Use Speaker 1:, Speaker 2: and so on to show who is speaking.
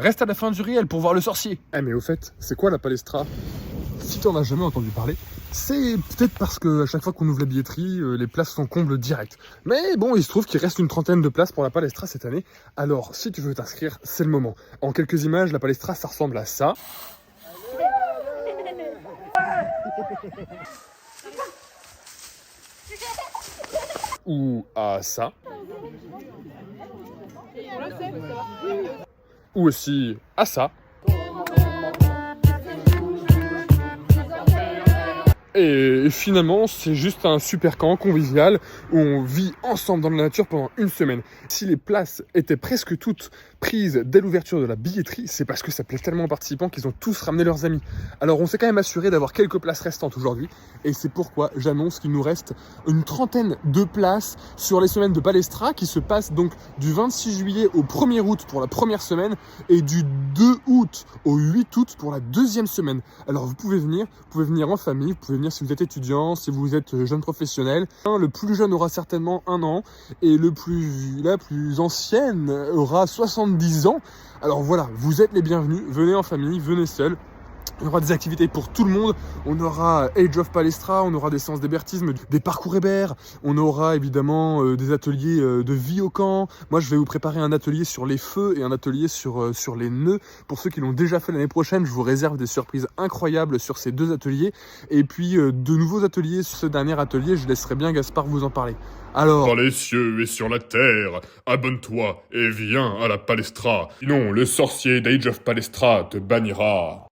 Speaker 1: Reste à la fin du réel pour voir le sorcier.
Speaker 2: Eh mais au fait, c'est quoi la palestra? Si t'en as jamais entendu parler, c'est peut-être parce que à chaque fois qu'on ouvre la billetterie, les places sont combles direct. Mais bon, il se trouve qu'il reste une trentaine de places pour la palestra cette année. Alors, si tu veux t'inscrire, c'est le moment. En quelques images, la palestra, ça ressemble à ça. Ou à ça. Ou aussi à ça. Et finalement, c'est juste un super camp convivial où on vit ensemble dans la nature pendant une semaine. Si les places étaient presque toutes prises dès l'ouverture de la billetterie, c'est parce que ça plaît tellement aux participants qu'ils ont tous ramené leurs amis. Alors on s'est quand même assuré d'avoir quelques places restantes aujourd'hui, et c'est pourquoi j'annonce qu'il nous reste une trentaine de places sur les semaines de Palestra qui se passent donc du 26 juillet au 1er août pour la première semaine et du 2 août au 8 août pour la deuxième semaine. Alors vous pouvez venir en famille, vous pouvez venir si vous êtes étudiant, si vous êtes jeune professionnel. Le plus jeune aura certainement 1 an et la plus ancienne aura 70 ans. Alors voilà, vous êtes les bienvenus, venez en famille, venez seuls. Il y aura des activités pour tout le monde. On aura Age of Palestra, on aura des séances d'hébertisme, des parcours hébert, on aura évidemment des ateliers de vie au camp. Moi, je vais vous préparer un atelier sur les feux et un atelier sur les nœuds. Pour ceux qui l'ont déjà fait l'année prochaine, je vous réserve des surprises incroyables sur ces 2 ateliers. Et puis, de nouveaux ateliers sur ce dernier atelier, je laisserai bien Gaspard vous en parler. Alors...
Speaker 3: Dans les cieux et sur la terre, abonne-toi et viens à la Palestra. Sinon, le sorcier d'Age of Palestra te bannira.